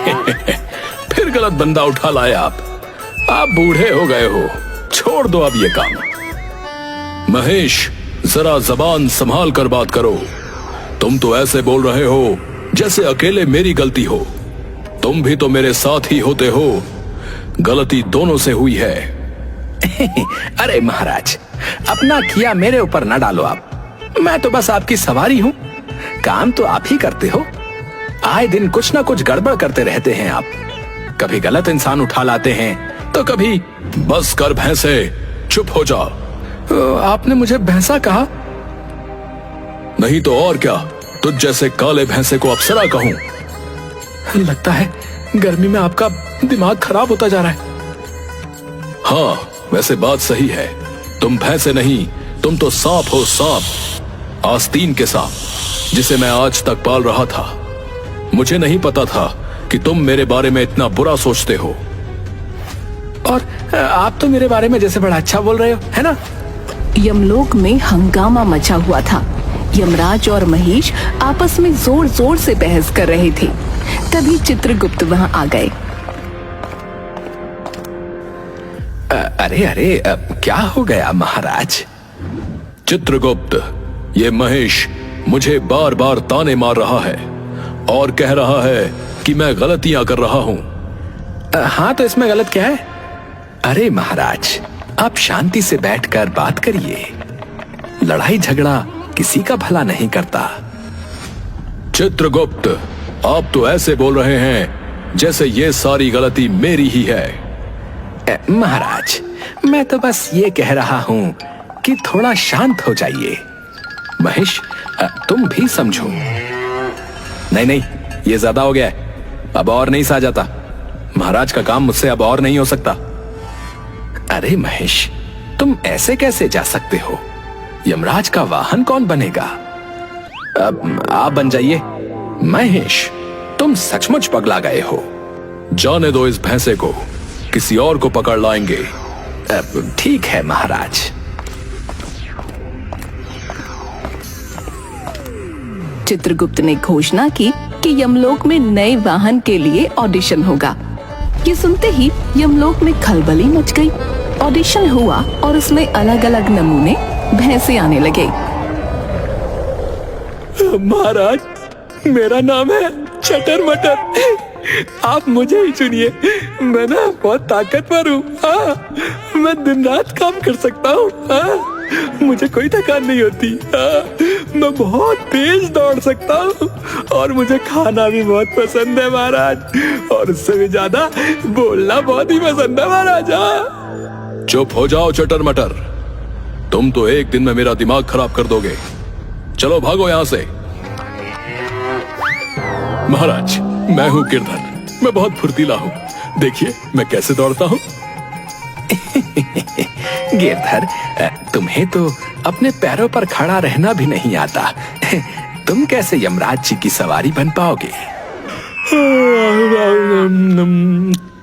फिर गलत बंदा उठा लाए आप बूढ़े हो गए हो, छोड़ दो अब ये काम। महेश, जरा जबान संभाल कर बात करो। तुम तो ऐसे बोल रहे हो जैसे अकेले मेरी गलती हो। तुम भी तो मेरे साथ ही होते हो, गलती दोनों से हुई है। अरे महाराज, अपना किया मेरे ऊपर न डालो आप। मैं तो बस आपकी सवारी हूँ, काम तो आप ही करते हो। आए दिन कुछ ना कुछ गड़बड़ करते रहते हैं आप। कभी गलत इंसान उठा लाते हैं तो कभी। बस कर भैंसे, चुप हो जा। आपने मुझे भैंसा कहा? नहीं तो और क्या, तुझ जैसे काले भैंसे को अप्सरा कहूं। लगता है गर्मी में आपका दिमाग खराब होता जा रहा है। हाँ, वैसे बात सही है। तुम भैंसे नहीं, तुम तो सांप हो, सांप। आस्तीन के सांप, जिसे मैं आज तक पाल रहा था। मुझे नहीं पता था कि तुम मेरे बारे में इतना बुरा सोचते हो। और आप तो मेरे बारे में जैसे बड़ा अच्छा बोल रहे हो, है ना? यमलोक में हंगामा मचा हुआ था। यमराज और महेश आपस में जोर जोर से बहस कर रहे थे। तभी चित्रगुप्त वहां आ गए। अरे क्या हो गया महाराज? चित्रगुप्त, ये महेश मुझे बार बार ताने मार रहा है और कह रहा है कि मैं गलतियां कर रहा हूं। हाँ, तो इसमें गलत क्या है? अरे महाराज, आप शांति से बैठकर बात करिए। लड़ाई झगड़ा किसी का भला नहीं करता। चित्रगुप्त, आप तो ऐसे बोल रहे हैं जैसे ये सारी गलती मेरी ही है। महाराज, मैं तो बस ये कह रहा हूं कि थोड़ा शांत हो जाइए। महेश, तुम भी समझो। नहीं, ये ज्यादा हो गया है। अब और नहीं सहा जाता। महाराज का काम मुझसे अब और नहीं हो सकता। अरे महेश, तुम ऐसे कैसे जा सकते हो? यमराज का वाहन कौन बनेगा? अब आप बन जाइए। महेश, तुम सचमुच पगला गए हो। जाने दो इस भैंसे को, किसी और को पकड़ लाएंगे। ठीक है महाराज। चित्रगुप्त ने घोषणा की कि यमलोक में नए वाहन के लिए ऑडिशन होगा। ये सुनते ही यमलोक में खलबली मच गई। ऑडिशन हुआ और उसमें अलग अलग नमूने भैंसे आने लगे। महाराज, मेरा नाम है चटर मटर। आप मुझे ही चुनिए। मैं ना बहुत ताकतवर हूँ। मैं दिन रात काम कर सकता हूँ। मुझे कोई थकान नहीं होती। मैं बहुत तेज दौड़ सकता हूँ और मुझे खाना भी बहुत पसंद है महाराज। और उससे भी ज्यादा बोलना बहुत ही पसंद है महाराज। चुप हो जाओ चटर मटर, तुम तो एक दिन में मेरा दिमाग खराब कर दोगे। चलो भागो यहां से। महाराज, मैं हूं गिरधर। मैं बहुत फुर्तीला हूं। देखिए मैं कैसे दौड़ता हूं। गिरधर, तुम्हें तो अपने पैरों पर खड़ा रहना भी नहीं आता। तुम कैसे यमराज जी की सवारी बन पाओगे?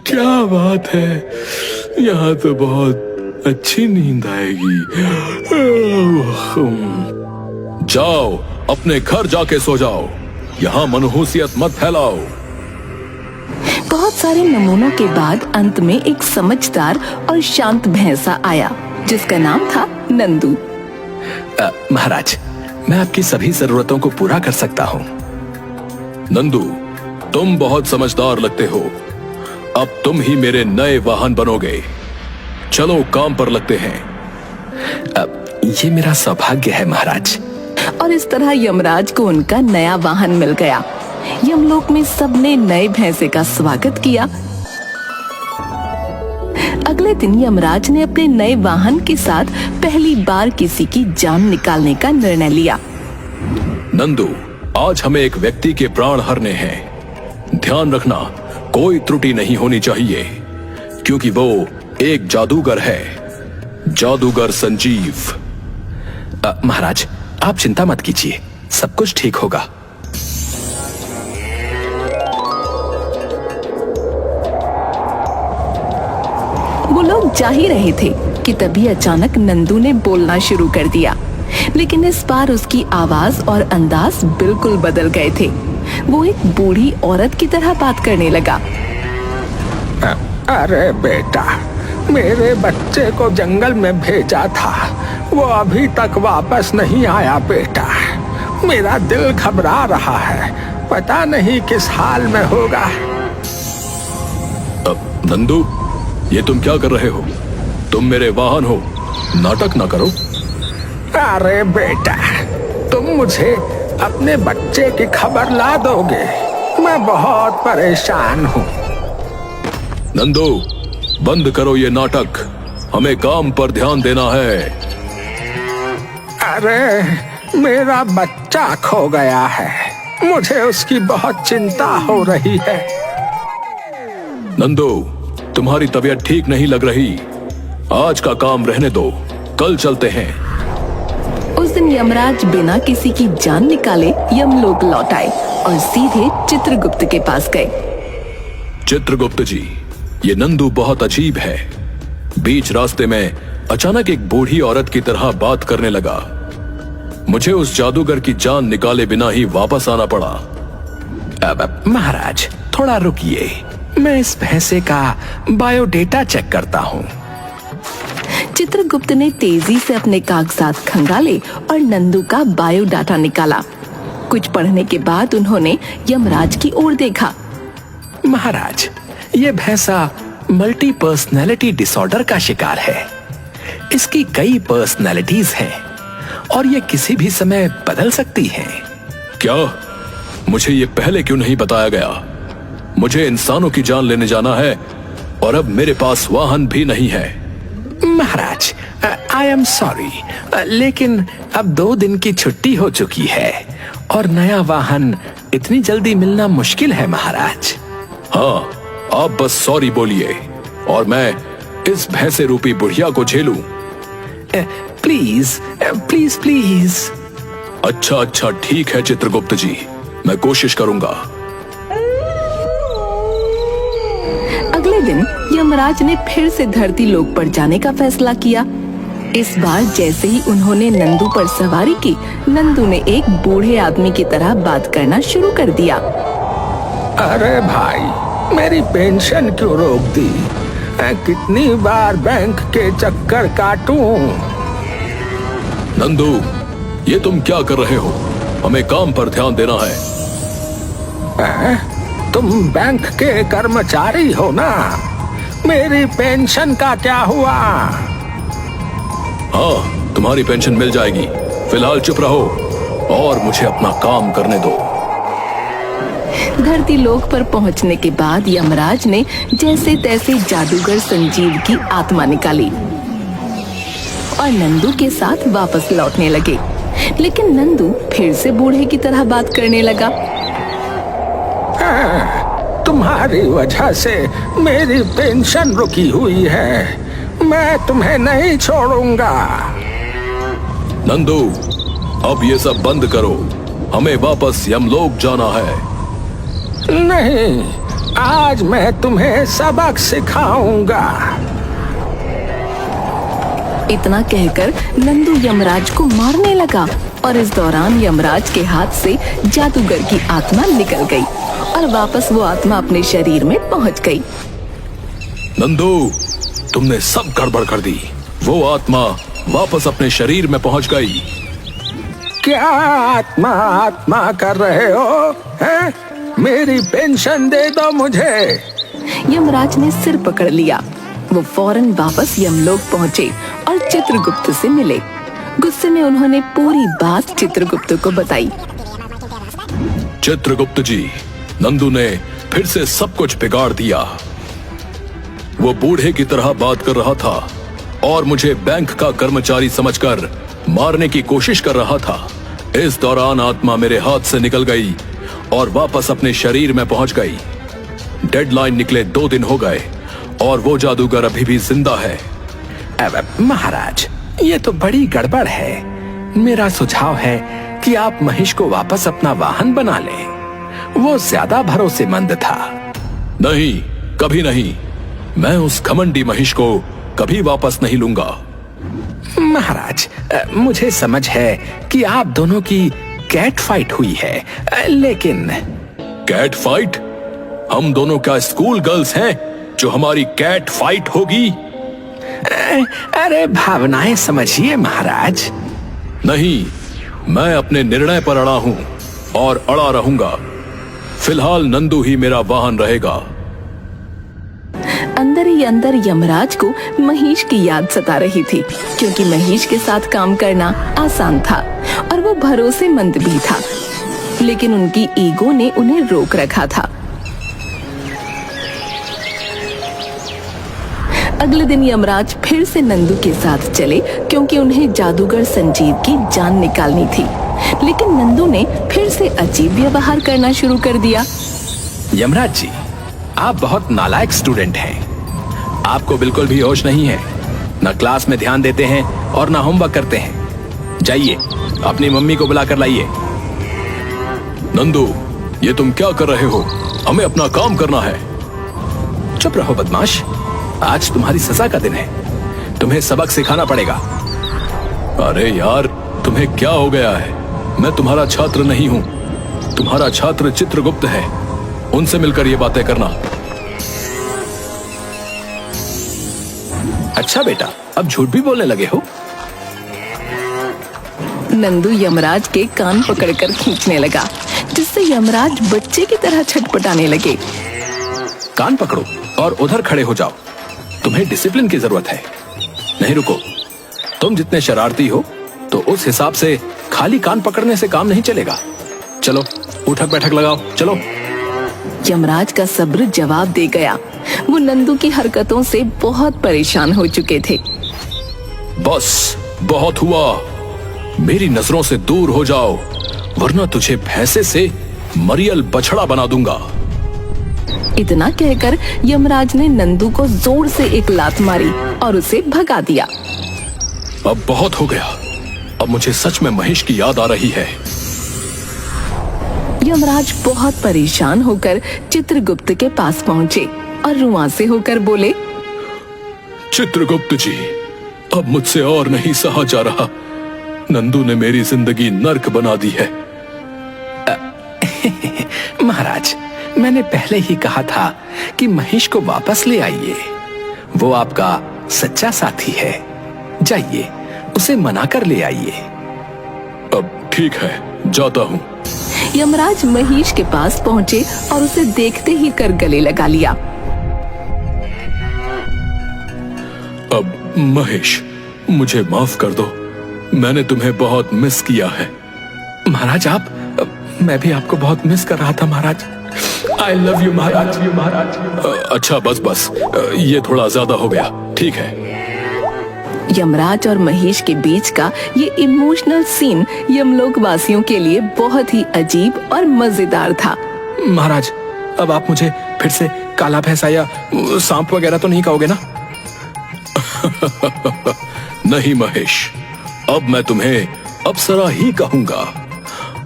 क्या बात है, यहाँ तो बहुत अच्छी नींद आएगी। जाओ अपने घर जाके सो जाओ, यहाँ मनहूसियत मत फैलाओ। बहुत सारे नमूनों के बाद अंत में एक समझदार और शांत भैंसा आया जिसका नाम था नंदू। महाराज, मैं आपकी सभी जरूरतों को पूरा कर सकता हूँ। नंदू, तुम बहुत समझदार लगते हो। अब तुम ही मेरे नए वाहन बनोगे। चलो काम पर लगते हैं। ये मेरा सौभाग्य है महाराज। और इस तरह यमराज को उनका नया वाहन मिल गया। यमलोक में सबने नए भैंसे का स्वागत किया। अगले दिन यमराज ने अपने नए वाहन के साथ पहली बार किसी की जान निकालने का निर्णय लिया। नंदू, आज हमें एक व्यक्ति के प्राण हरने हैं। ध्यान रखना, कोई त्रुटि नहीं होनी चाहिए, क्योंकि वो एक जादूगर है, जादूगर संजीव। महाराज, आप चिंता मत कीजिए, सब कुछ ठीक होगा। वो लोग जा ही रहे थे कि तभी अचानक नंदू ने बोलना शुरू कर दिया, लेकिन इस बार उसकी आवाज और अंदाज बिल्कुल बदल गए थे। वो एक बूढ़ी औरत की तरह बात करने लगा। अरे बेटा, मेरे बच्चे को जंगल में भेजा था, वो अभी तक वापस नहीं आया बेटा। मेरा दिल घबरा रहा है, पता नहीं किस हाल में होगा। नंदू, ये तुम क्या कर रहे हो? तुम मेरे वाहन हो, नाटक ना करो। अरे बेटा, तुम मुझे अपने बच्चे की खबर ला दोगे? मैं बहुत परेशान हूँ। नंदू, बंद करो ये नाटक, हमें काम पर ध्यान देना है। अरे मेरा बच्चा खो गया है, मुझे उसकी बहुत चिंता हो रही है। नंदू, तुम्हारी तबीयत ठीक नहीं लग रही, आज का काम रहने दो, कल चलते हैं। उस दिन यमराज बिना किसी की जान निकाले यमलोक लौट आए और सीधे चित्रगुप्त के पास गए। चित्रगुप्त जी, ये नंदू बहुत अजीब है। बीच रास्ते में अचानक एक बूढ़ी औरत की तरह बात करने लगा। मुझे उस जादूगर की जान निकाले बिना ही वापस आना पड़ा। अब महाराज थोड़ा रुकिए, मैं इस भैंसे का बायोडेटा चेक करता हूँ। चित्रगुप्त ने तेजी से अपने कागजात खंगाले और नंदू का बायोडाटा निकाला। कुछ पढ़ने के बाद उन्होंने यमराज की ओर देखा। महाराज, ये भैंसा मल्टी पर्सनैलिटी डिसऑर्डर का शिकार है। इसकी कई पर्सनैलिटीज हैं और ये किसी भी समय बदल सकती हैं। क्या? मुझे ये पहले क्यों नहीं बताया गया? मुझे इंसानों की जान लेने जाना है और अब मेरे पास वाहन भी नहीं है। महाराज, आई एम सॉरी, लेकिन अब 2 दिन की छुट्टी हो चुकी है और नया वाहन इतनी जल्दी मिलना मुश्किल है महाराज। हाँ, आप बस सॉरी बोलिए और मैं इस भैंसे रूपी बुढ़िया को झेलूं। Please please please. अच्छा, ठीक है चित्रगुप्त जी, मैं कोशिश करूंगा। अगले दिन यमराज ने फिर से धरती लोक पर जाने का फैसला किया। इस बार जैसे ही उन्होंने नंदू पर सवारी की, नंदू ने एक बूढ़े आदमी की तरह बात करना शुरू कर दिया। अरे भाई, मेरी पेंशन क्यों रोक दी? कितनी बार बैंक के चक्कर काटूं? नंदू, ये तुम क्या कर रहे हो? हमें काम पर ध्यान देना है। तुम बैंक के कर्मचारी हो ना? मेरी पेंशन का क्या हुआ? हाँ, तुम्हारी पेंशन मिल जाएगी। फिलहाल चुप रहो और मुझे अपना काम करने दो। धरती लोक पर पहुंचने के बाद यमराज ने जैसे तैसे जादूगर संजीव की आत्मा निकाली और नंदू के साथ वापस लौटने लगे। लेकिन नंदू फिर से बूढ़े की तरह बात करने लगा। तुम्हारी वजह से मेरी पेंशन रुकी हुई है, मैं तुम्हें नहीं छोड़ूंगा। नंदू, अब ये सब बंद करो, हमें वापस यमलोक जाना है। नहीं, आज मैं तुम्हें सबक सिखाऊंगा। इतना कहकर नंदू यमराज को मारने लगा और इस दौरान यमराज के हाथ से जादूगर की आत्मा निकल गई और वापस वो आत्मा अपने शरीर में पहुंच गई। नंदू, तुमने सब गड़बड़ कर दी। वो आत्मा वापस अपने शरीर में पहुंच गई। क्या आत्मा आत्मा कर रहे हो? हैं? मेरी पेंशन दे दो मुझे। यमराज ने सिर पकड़ लिया। वो फौरन वापस यमलोक पहुंचे और चित्रगुप्त से मिले। गुस्से में उन्होंने पूरी बात चित्रगुप्त को बताई। चित्रगुप्त जी, नंदू ने फिर से सब कुछ बिगाड़ दिया। वो बूढ़े की तरह बात कर रहा था और मुझे बैंक का कर्मचारी समझकर मारने की कोशिश कर रहा था। इस दौरान आत्मा मेरे हाथ से निकल गई और वापस अपने शरीर में पहुंच गई। डेडलाइन निकले 2 दिन हो गए और वो जादूगर अभी भी जिंदा है। महाराज, ये तो बड़ी गड़बड़ है। मेरा सुझाव है कि आप महिष को वापस अपना वाहन बना लें। वो ज्यादा भरोसेमंद था। नहीं, कभी नहीं। मैं उस घमंडी महिष को कभी वापस नहीं लूंगा। महाराज, मुझे समझ है कि आप दोनों की कैट फाइट हुई है, लेकिन कैट फाइट? हम दोनों क्या स्कूल गर्ल्स हैं जो हमारी कैट फाइट होगी? अरे भावनाएं समझिए महाराज। नहीं, मैं अपने निर्णय पर अड़ा हूं और अड़ा रहूंगा। फिलहाल नंदू ही मेरा वाहन रहेगा। अंदर ही अंदर यमराज को महेश की याद सता रही थी, क्योंकि महेश के साथ काम करना आसान था और वो भरोसेमंद भी था, लेकिन उनकी ईगो ने उन्हें रोक रखा था। अगले दिन यमराज फिर से नंदू के साथ चले, क्योंकि उन्हें जादूगर संजीव की जान निकालनी थी। लेकिन नंदू ने फिर से अजीब व्यवहार करना शुरू कर दिया। यमराज जी, आप बहुत नालायक स्टूडेंट हैं। आपको बिल्कुल भी होश नहीं है, न क्लास में ध्यान देते हैं और न होमवर्क करते हैं। जाइए, अपनी मम्मी को बुला कर लाइए। नंदू, ये तुम क्या कर रहे हो? हमें अपना काम करना है। चुप रहो बदमाश, आज तुम्हारी सजा का दिन है। तुम्हें सबक सिखाना पड़ेगा। अरे यार, तुम्हें क्या हो गया है? मैं तुम्हारा छात्र नहीं हूं। तुम्हारा छात्र चित्रगुप्त है, उनसे मिलकर ये बातें करना। अच्छा बेटा, अब झूठ भी बोलने लगे हो? नंदू यमराज के कान पकड़कर खींचने लगा, जिससे यमराज बच्चे की तरह छटपटाने लगे। कान पकड़ो और उधर खड़े हो जाओ। तुम्हें डिसिप्लिन की जरूरत है। नहीं रुको, तुम जितने शरारती हो तो उस हिसाब से खाली कान पकड़ने से काम नहीं चलेगा। चलो, उठक बैठक लगाओ, चलो। यमराज का सब्र जवाब दे गया। वो नंदू की हरकतों से बहुत परेशान हो चुके थे। बस, बहुत हुआ। मेरी नजरों से दूर हो जाओ, वरना तुझे भैंसे से मरियल बछड़ा बना दूंगा। इतना कहकर यमराज ने नंदू को जोर से एक लात मारी और उसे भगा दिया। अब बहुत हो गया। अब मुझे सच में महेश की याद आ रही है। यमराज बहुत परेशान होकर चित्रगुप्त के पास पहुंचे और रुआंसे होकर बोले, चित्रगुप्त जी, अब मुझसे और नहीं सहा जा रहा। नंदू ने मेरी जिंदगी नर्क बना दी है। महाराज, मैंने पहले ही कहा था कि महेश को वापस ले आइए। वो आपका सच्चा साथी है। जाइए, उसे मनाकर ले आइए। अब ठीक है, जाता हूँ। यमराज महेश के पास पहुंचे और उसे देखते ही कर गले लगा लिया। अब महेश, मुझे माफ कर दो। मैंने तुम्हें बहुत मिस किया है। महाराज, मैं भी आपको बहुत मिस कर रहा था महाराज। आई लव यू महाराज। अच्छा, बस, ये थोड़ा ज्यादा हो गया। ठीक है। यमराज और महेश के बीच का ये इमोशनल सीन यमलोक वासियों के लिए बहुत ही अजीब और मजेदार था। महाराज, अब आप मुझे फिर से काला भैंसा या सांप वगैरह तो नहीं कहोगे ना? नहीं महेश, अब मैं तुम्हें अप्सरा ही कहूंगा।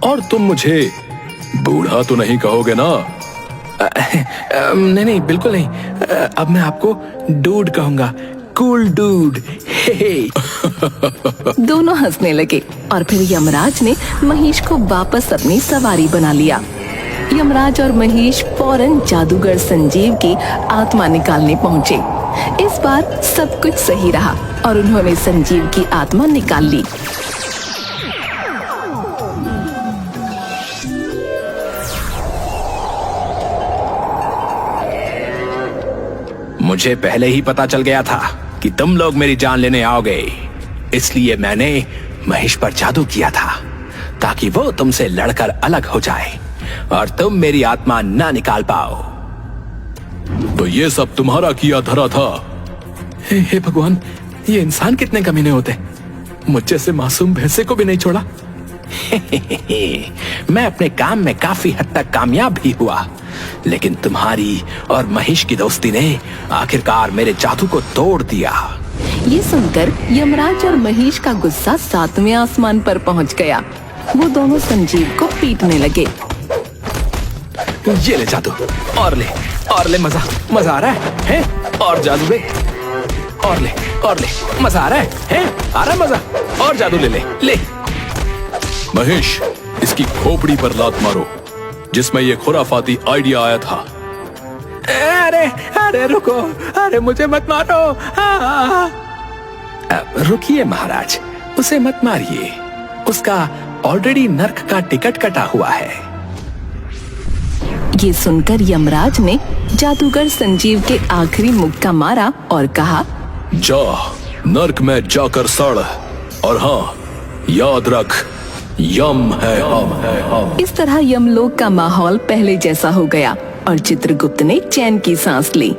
और तुम मुझे बूढ़ा तो नहीं कहोगे ना? नहीं, बिल्कुल नहीं। अब मैं आपको डूड कहूंगा। Cool dude. दोनों हंसने लगे और फिर यमराज ने महेश को वापस अपनी सवारी बना लिया। यमराज और महेश फौरन जादूगर संजीव की आत्मा निकालने पहुंचे। इस बार सब कुछ सही रहा और उन्होंने संजीव की आत्मा निकाल ली। मुझे पहले ही पता चल गया था कि तुम लोग मेरी जान लेने आओगे, इसलिए मैंने महेश पर जादू किया था ताकि वो तुमसे लड़कर अलग हो जाए और तुम मेरी आत्मा ना निकाल पाओ। तो ये सब तुम्हारा किया धरा था? हे भगवान, ये इंसान कितने कमीने होते हैं। मुझ जैसे मासूम भैंसे को भी नहीं छोड़ा। मैं अपने काम में काफी हद तक कामयाब भी हुआ, लेकिन तुम्हारी और महेश की दोस्ती ने आखिरकार मेरे जादू को तोड़ दिया। ये सुनकर यमराज और महेश का गुस्सा 7वें आसमान पर पहुंच गया। वो दोनों संजीव को पीटने लगे। ये ले जादू, और ले, मजा आ रहा है? और जादू ले, और ले, मजा आ रहा है? आ रहा है मजा? और जादू ले। महेश, इसकी खोपड़ी पर लात मारो। जिसमें यह खुराफाती आइडिया आया था। अरे अरे रुको, अरे मुझे मत मारो। रुकिए महाराज, उसे मत मारिए, उसका ऑलरेडी नर्क का टिकट कटा हुआ है। ये सुनकर यमराज ने जादूगर संजीव के आखिरी मुक्का मारा और कहा, जा नर्क में जाकर सड़, और हाँ याद रख, यम है हम। इस तरह यमलोक का माहौल पहले जैसा हो गया और चित्रगुप्त ने चैन की सांस ली।